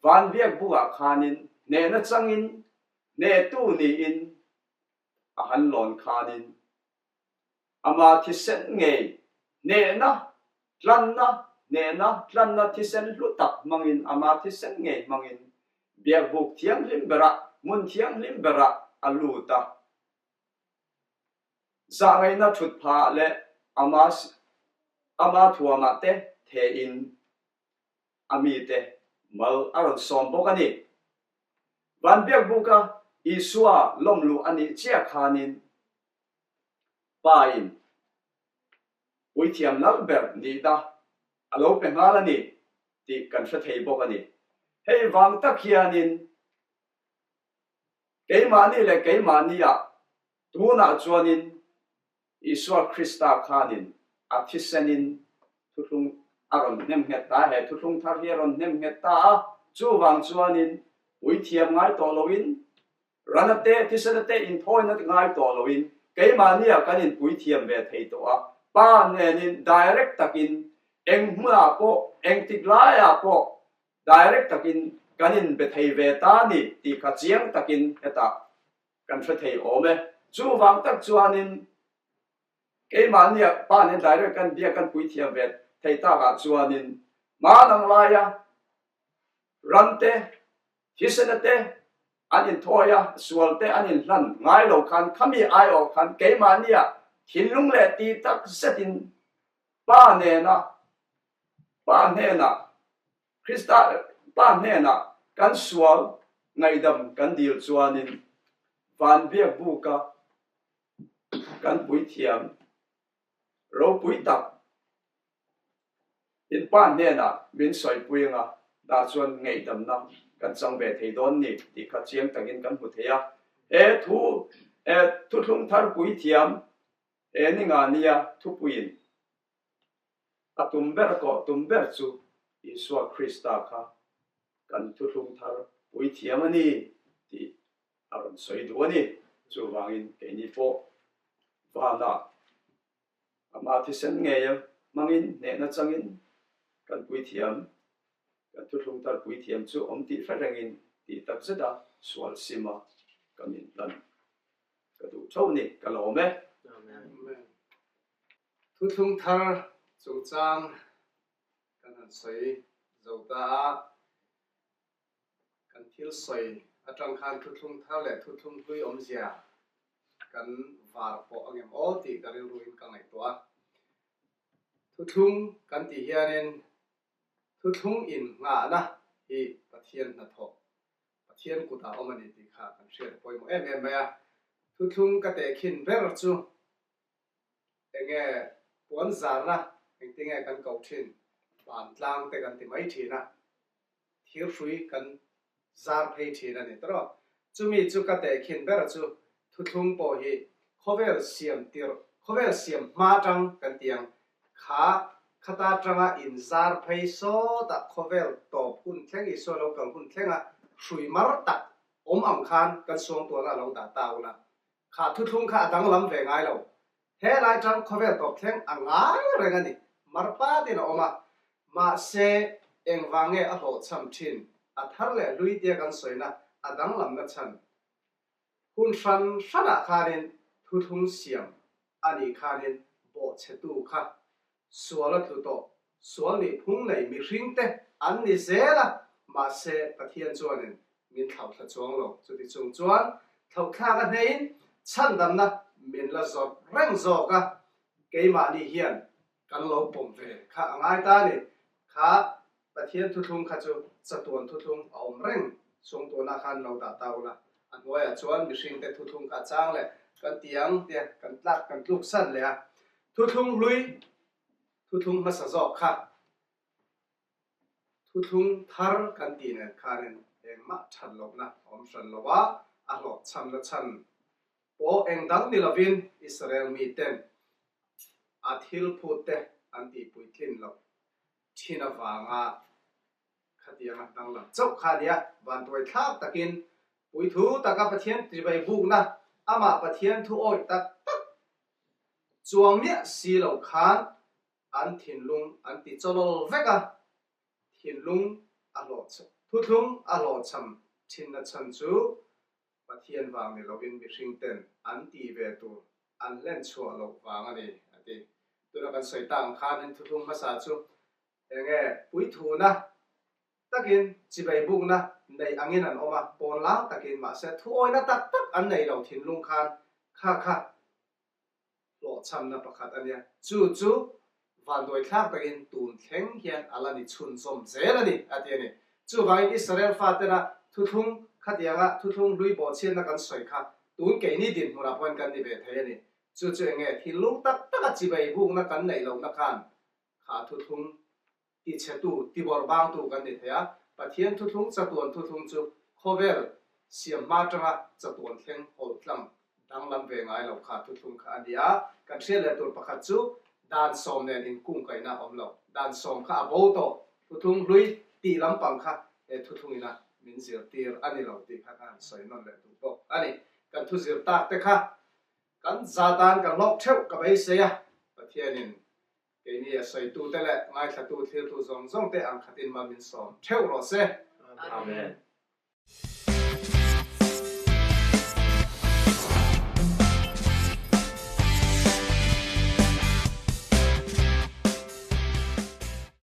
van biak buwa khanin ne na changin ne tu ni in a han lon khanin ama thisen nge ne na tlan na thisen lutak mangin ama thisen nge mangin biak buk thiang lim bera mun thiang lim bera aluta zangai na thut pha le ama thuama te the in ami te mal aron som bokani van biak buka isua lomlu ani chia khanin pain uithiam lalber ni da alo pe ngalani ti kan sa thei bokani hei wang tak hianin keimani le keimania tuna chuanin Isua Krista khanin athisenin thu thung aron nem het ta he thu thung thar hiaron nem het ta chu wang chuanin pui thiam ngai to loin ranate tisanate in point ngai to loin keimania kanin pui thiam ve thei to a pa nenin direct takin eng hma po eng tiklaya po direct takin kanin be thei ve ta ni ti kha chiang takin heta kan fa thei ome chu wang tak chuanin keimania pa ne direct kan bia kan pui thiam ve thei ta ga chuanin ma nang laya rante tisanate anin thoya sualte anin hlan ngai lo khan khami ai o khan keimania hinlung le ti tak setin pa ne na Krista pa ne na kan sual ngai dam kan dil chuanin van biak buka kan pui thiam ro pui tak in pa ne na min soi pui nga da chuan ngai dam na kan chang ve thei don ni ti kha chiang takin kan hu theya thu thung thar pui thiam ni nga nia thu puin atum ber ko tum ber chu Isua Krista kha kan thu thung thar pui thiam ani ti aron soi du ani chu wangin ke ni po vana ama thi sen nge ya mangin ne na changin kan pui thiam kan thu thung thar pui thiam chu om ti fa rangin ti tak zeda sual sima kamin lan ka du chau ni ka lo me thu thung thar chung chang kan han soi zota kan thil soi atang khan thu thung thar le thu thung hui om zia kan var po angem o ti karil ruin ka ngai to thu thung kan ti hianin thu thung in nga na hi pathian na tho pathian ku ta omani ti kha kan share poi mo em ya thu thung ka te khin ber chu enge pon zar na eng tinge kan kau thin ban tlang te kan ti mai thina thir hrui kan zar phei thina ni tro chumi chu ka te khin ber chu thu thung po hi khovel siam ma tang kan tiang kha khata tanga in zar phei so ta khovel to hun thleng I so lo kal hun thlenga hrui mar tak om am khan kan song to na lo da taw na kha thu thung kha dang lam ve ngai lo he lai tang khovel to thleng angai rengani marpa tin oma ma se eng wange a ho cham thin a thar le lui tia kan soina adang lam na chan hun san sana khanin thu thung siam ani khanin bo chetu kha suala thu to sual ni phung nei mi hring te an ni zela ma se pathian chuanin min thau thla chuang lo chu ti chung chuan thau thla ka nein chan dam na min la zot reng zo ka keima ni hian kan lo pom ve kha angai ta ni kha pathian thu thung kha chu chatuan thu thung om reng sung to na khan lo da taw la an hoya chuan mi hring te thu thung ka chang le kan tiang te kan tlak kan tluk san le a thu thung lui thu thung ma sa zo kha thu thung thar kan ti ne khanin eng ma than lo na om san lo wa a lo cham na chan po eng dang ni lovin Israel mi ten athil phute anti puithin lo thina wanga khatianga dang la chau khadia ban toi thak takin pui thu taka pathian ti bai buk na ama pathian thu oi tak tak chuang mia si lo khan an thin lung an ti cholol veka thin lung a lo thu thung a lo cham thin na chan chu pathian wang ni lovin mi hring ten an ti ve tu an len chua lo wang ani ati tuna kan soi tang khan in thu thung ma sa chu enge pui thu na takin chi bai buk na nei angin an oma pon la takin ma se thu oi na tak tak an nei lo thin lung khan kha lo cham na pakhat ania chu van doi thak takin tun thleng hian alani chhun som zel ani atiani chu vai Israel fa tena thu thung khatianga thu thung lui bo chen na kan soi kha tun ke ni din mura pon kan ni ve thei ani chu enge thil lung tak tak chi bai buk na kan nei lo na khan kha thu thung ti chetu ti bor bang tu kan ni thea pathian thu thung chatuan thu thung chu khovel siam ma tanga chatuan thleng hol tlang dang lam ve ngai lo kha thu thung kha adia kan hrial le tur pakhat chu dan som nen in kung kai na om lo dan som kha abo to thuthung lui ti lam pang kha e thuthung ina min zir tir ani lo ti kha kan soi non le tu po ani kan thu zir tak te kha kan zatan kan lok theu ka bai se ya pathianin ke ni soi tu te le ngai thla tu thil tu zong zong te ang khatin ma min som theu ro se Amen.